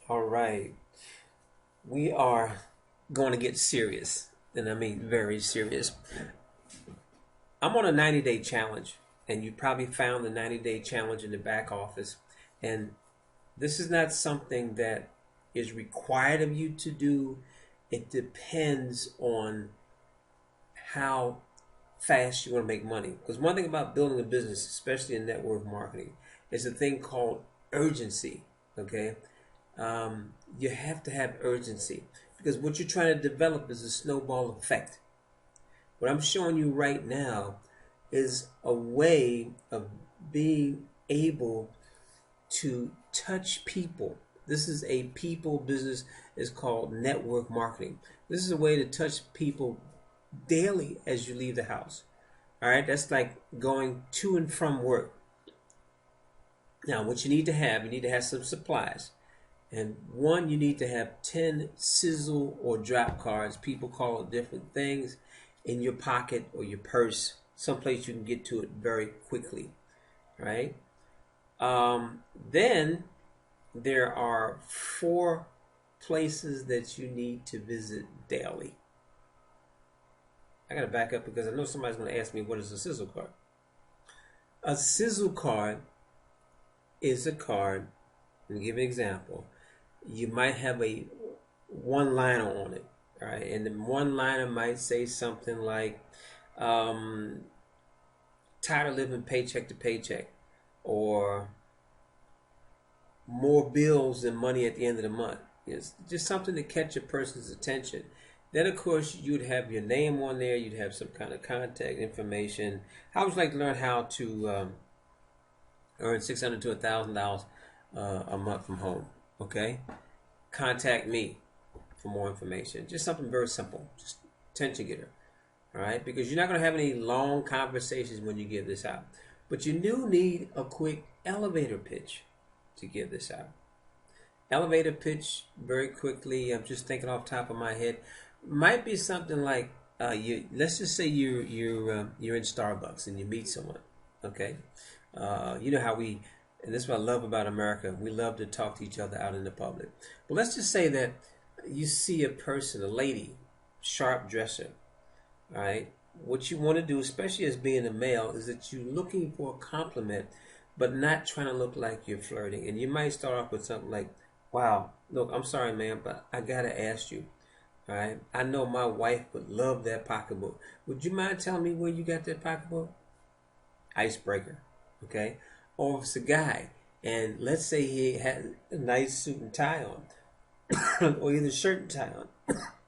All right. We are going to get serious, and I mean very serious. I'm on a 90-day challenge, and you probably found the 90-day challenge in the back office. And this is not something that is required of you to do. It depends on how fast you want to make money. Because one thing about building a business, especially in network marketing, is a thing called urgency. Okay, you have to have urgency because what you're trying to develop is a snowball effect. What I'm showing you right now is a way of being able to touch people. This is a people business. It's called network marketing. This is a way to touch people daily as you leave the house. All right, that's like going to and from work. Now, what you need to have some supplies. And one, you need to have 10 sizzle or drop cards. People call it different things in your pocket or your purse, someplace you can get to it very quickly, right? Then there are four places that you need to visit daily. I gotta back up because I know somebody's gonna ask me what is a sizzle card. A sizzle card is a card. Let me give you an example. You might have a one liner on it, right? And the one liner might say something like, tired of living paycheck to paycheck, or more bills than money at the end of the month. It's just something to catch a person's attention. Then, of course, you'd have your name on there. You'd have some kind of contact information. How would you like to learn how to earn $600 to $1,000 a month from home? Okay, contact me for more information. Just something very simple, just attention getter. All right, because you're not going to have any long conversations when you give this out, but you do need a quick elevator pitch to give this out. Elevator pitch very quickly. I'm just thinking off the top of my head. Might be something like let's just say you're in Starbucks and you meet someone. Okay, you know how and this is what I love about America. We love to talk to each other out in the public. But let's just say that you see a person, a lady, sharp dresser. All right. What you want to do, especially as being a male, is that you're looking for a compliment, but not trying to look like you're flirting. And you might start off with something like, "Wow, look, I'm sorry, man, but I gotta ask you. All right, I know my wife would love that pocketbook. Would you mind telling me where you got that pocketbook?" Icebreaker. Okay. Or if it's a guy, and let's say he had a nice suit and tie on, or either shirt and tie on,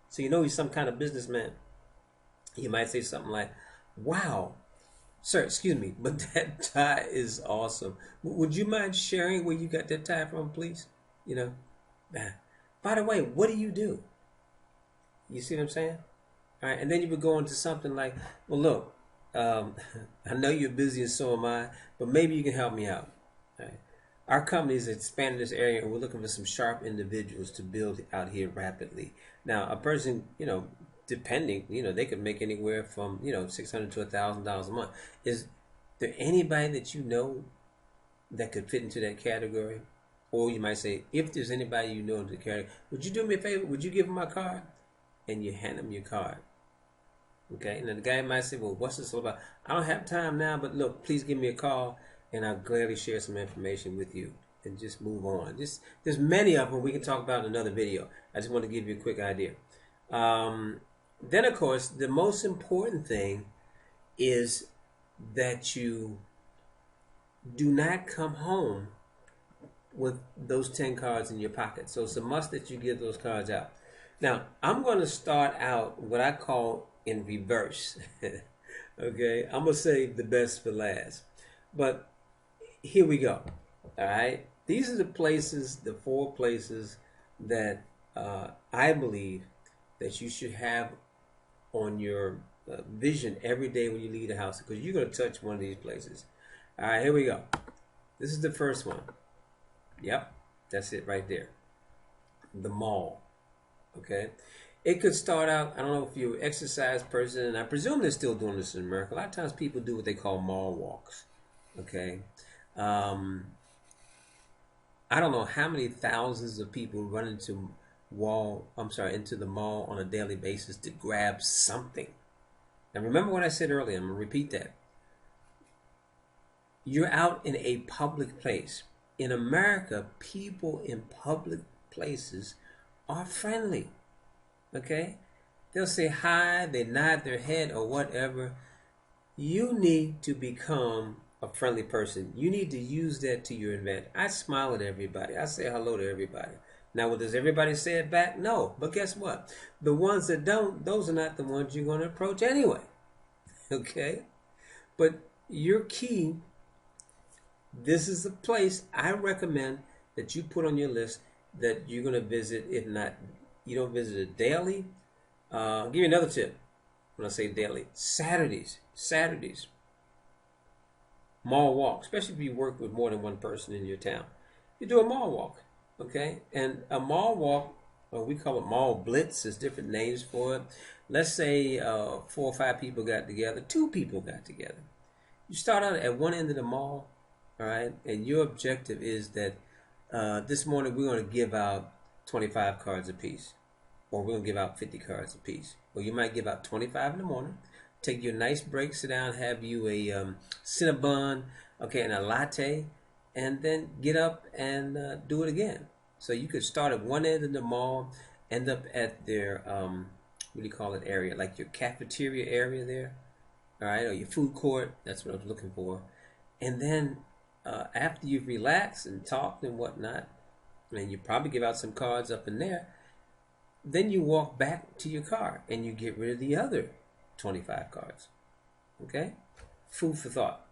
so you know he's some kind of businessman. You might say something like, "Wow, sir, excuse me, but that tie is awesome. Would you mind sharing where you got that tie from, please?" You know. By the way, what do you do? You see what I'm saying? All right, and then you would go into something like, "Well, look, I know you're busy and so am I, but maybe you can help me out. All right. Our company is expanding this area, and we're looking for some sharp individuals to build out here rapidly. Now, a person, depending, they could make anywhere from $600 to $1,000 a month. Is there anybody that you know that could fit into that category?" Or you might say, if there's anybody you know in the category, would you do me a favor? Would you give them my card? And you hand them your card. Okay, and then the guy might say, "Well, what's this all about? I don't have time now, but look, please give me a call, and I'll gladly share some information with you." And just move on. There's many of them we can talk about in another video. I just want to give you a quick idea. Then, of course, the most important thing is that you do not come home with those 10 cards in your pocket. So it's a must that you give those cards out. Now, I'm going to start out what I call in reverse. Okay, I'm going to save the best for last. But here we go. All right, these are the four places that I believe that you should have on your vision every day when you leave the house, because you're going to touch one of these places. All right, here we go. This is the first one. Yep, that's it right there. The mall. Okay, it could start out, I don't know if you're an exercise person, and I presume they're still doing this in America. A lot of times people do what they call mall walks. Okay, I don't know how many thousands of people run into the mall on a daily basis to grab something. And remember what I said earlier, I'm going to repeat that. You're out in a public place. In America, people in public places are friendly. Okay? They'll say hi, they nod their head or whatever. You need to become a friendly person. You need to use that to your advantage. I smile at everybody. I say hello to everybody. Now, does everybody say it back? No. But guess what? The ones that don't, those are not the ones you're going to approach anyway. Okay? But your key, this is the place I recommend that you put on your list that you're going to visit. If not, you don't visit it daily. I'll give you another tip when I say daily. Saturdays. Mall walk, especially if you work with more than one person in your town. You do a mall walk, okay? And a mall walk, or we call it mall blitz, there's different names for it. Let's say 4 or 5 people got together, 2 people got together. You start out at one end of the mall, all right? And your objective is that this morning we're going to give out 25 cards apiece, or we're going to give out 50 cards apiece. Or you might give out 25 in the morning, take your nice break, sit down, have you a Cinnabon, okay, and a latte, and then get up and do it again. So you could start at one end of the mall, end up at their, what do you call it, area, like your cafeteria area there, all right, or your food court, that's what I was looking for. And then after you've relaxed and talked and whatnot, and you probably give out some cards up in there, then you walk back to your car and you get rid of the other 25 cards. Okay? Food for thought.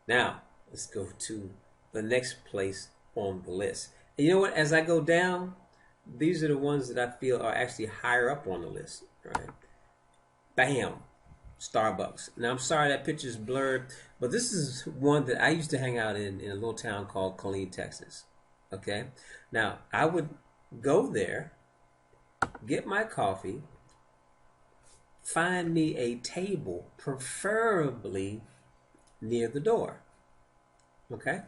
Now, let's go to the next place on the list. And you know what? As I go down, these are the ones that I feel are actually higher up on the list. Right? Bam! Starbucks. Now, I'm sorry that picture's blurred, but this is one that I used to hang out in a little town called Killeen, Texas. Okay? Now, I would go there, get my coffee, find me a table, preferably near the door. Okay?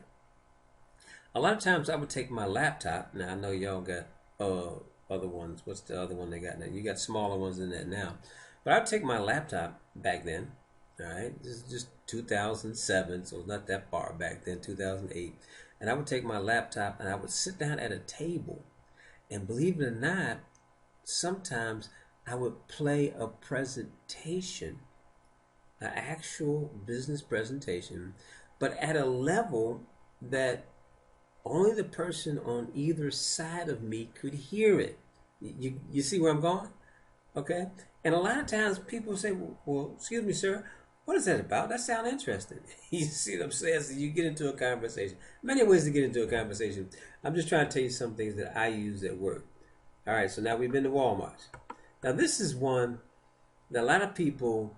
A lot of times I would take my laptop. Now I know y'all got other ones. What's the other one they got now? You got smaller ones than that now. But I would take my laptop back then. All right? This is just 2007, so it's not that far back then, 2008. And I would take my laptop and I would sit down at a table. And believe it or not, sometimes I would play a presentation, an actual business presentation, but at a level that only the person on either side of me could hear it. You see where I'm going? Okay? And a lot of times people say, well, excuse me, sir, what is that about? That sounds interesting. You see what I'm saying? So you get into a conversation. Many ways to get into a conversation. I'm just trying to tell you some things that I use at work. All right, so now we've been to Walmart. Now this is one that a lot of people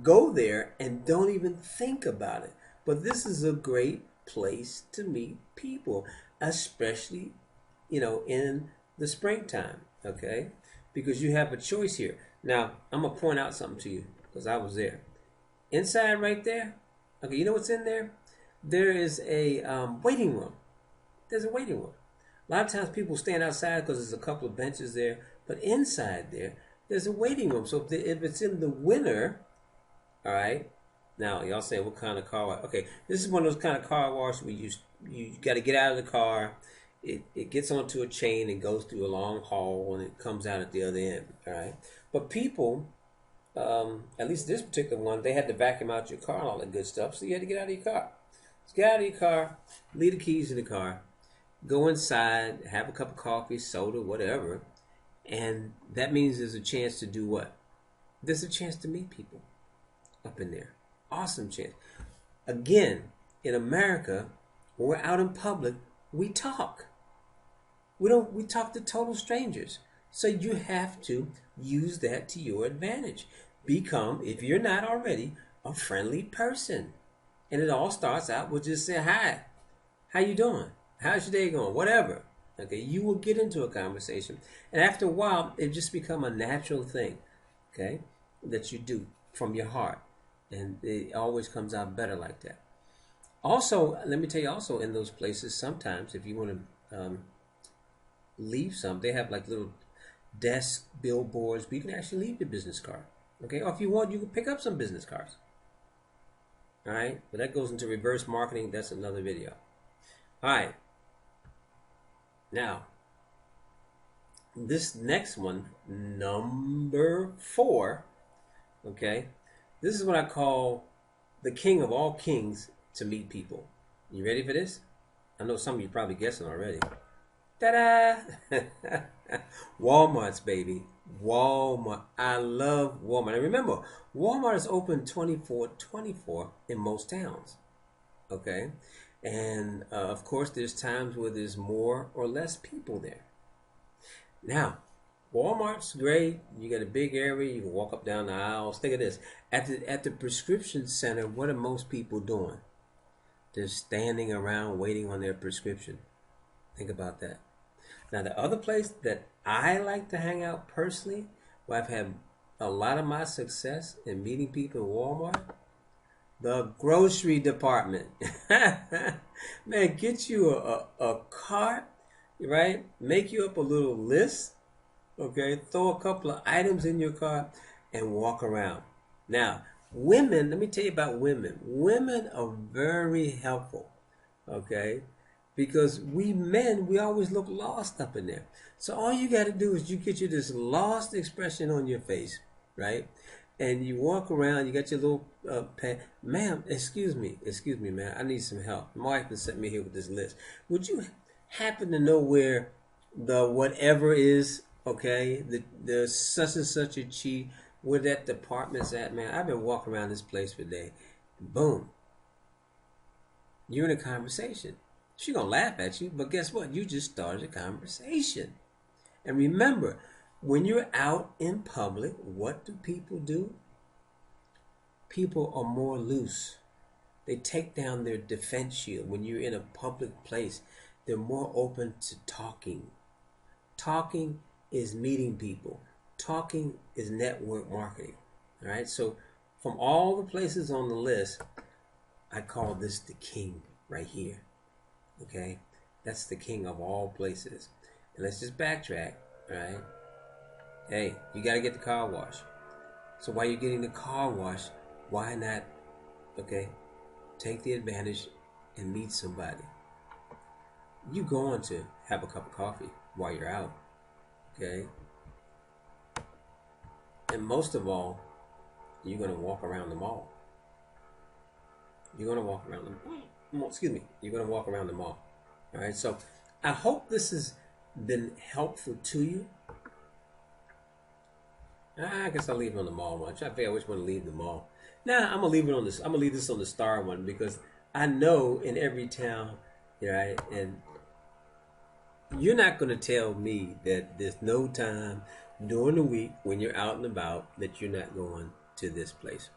go there and don't even think about it. But this is a great place to meet people, especially, in the springtime, okay? Because you have a choice here. Now, I'm going to point out something to you because I was there. Inside right there, okay, you know what's in there? There is a waiting room. There's a waiting room. A lot of times people stand outside because there's a couple of benches there, but inside there's a waiting room. So if it's in the winter, all right, now y'all say what kind of car wash? Okay, this is one of those kind of car washes where you got to get out of the car. It gets onto a chain and goes through a long hall and it comes out at the other end, all right? But people, at least this particular one, they had to vacuum out your car and all that good stuff, so you had to get out of your car. So get out of your car, leave the keys in the car, go inside, have a cup of coffee, soda, whatever, and that means there's a chance to do what? There's a chance to meet people up in there. Awesome chance. Again, in America, when we're out in public, we talk. We talk to total strangers. So you have to use that to your advantage. Become, if you're not already, a friendly person. And it all starts out with just saying, hi, how you doing? How's your day going? Whatever. Okay, you will get into a conversation. And after a while, it just become a natural thing, okay, that you do from your heart. And it always comes out better like that. Also, let me tell you, also in those places, sometimes if you want to leave some, they have like little desk billboards where you can actually leave your business card. Okay, or if you want, you can pick up some business cards. All right, but that goes into reverse marketing. That's another video. All right, now this next one, number 4. Okay, this is what I call the king of all kings to meet people. You ready for this? I know some of you probably guessing already. Ta-da! Walmart's, baby. Walmart. I love Walmart. And remember, Walmart is open 24/24 in most towns. Okay? And of course, there's times where there's more or less people there. Now, Walmart's great. You got a big area. You can walk up down the aisles. Think of this. At the prescription center, what are most people doing? They're standing around waiting on their prescription. Think about that. Now, the other place that I like to hang out personally, where I've had a lot of my success in meeting people in Walmart, the grocery department. Man, get you a cart, right? Make you up a little list, okay? Throw a couple of items in your cart and walk around. Now, women, let me tell you about women. Women are very helpful, okay? Because we men, we always look lost up in there. So all you got to do is you get you this lost expression on your face, right? And you walk around, you got your little ma'am, excuse me, ma'am, I need some help. My wife has sent me here with this list. Would you happen to know where the whatever is, okay, the such and such a cheat, where that department's at, man? I've been walking around this place for a day. Boom. You're in a conversation. She's going to laugh at you, but guess what? You just started a conversation. And remember, when you're out in public, what do people do? People are more loose. They take down their defense shield. When you're in a public place, they're more open to talking. Talking is meeting people. Talking is network marketing. All right? So from all the places on the list, I call this the king right here. Okay, that's the king of all places. And let's just backtrack, right? Hey, you got to get the car wash. So while you're getting the car wash, why not, okay, take the advantage and meet somebody? You're going to have a cup of coffee while you're out, okay? And most of all, you're going to walk around the mall. You're going to walk around the mall. You're going to walk around the mall. All right, so I hope this has been helpful to you. I guess I'll leave it on the mall one. I figure which one to leave the mall. Nah, I'm gonna leave it on this. I'm gonna leave this on the star one because I know in every town, right? And you're not gonna tell me that there's no time during the week when you're out and about that you're not going to this place.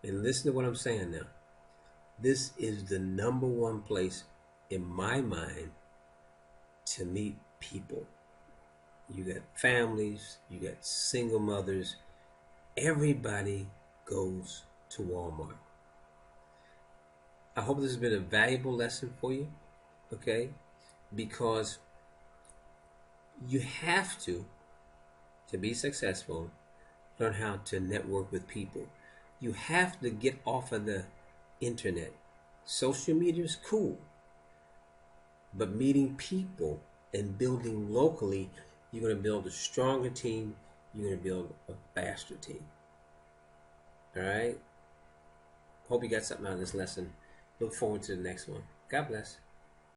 And listen to what I'm saying now. This is the number one place in my mind to meet people. You got families, you got single mothers. Everybody goes to Walmart. I hope this has been a valuable lesson for you, okay? Because you have to be successful, learn how to network with people. You have to get off of the internet. Social media is cool, but meeting people and building locally, you're going to build a stronger team. You're going to build a faster team. All right? Hope you got something out of this lesson. Look forward to the next one. God bless.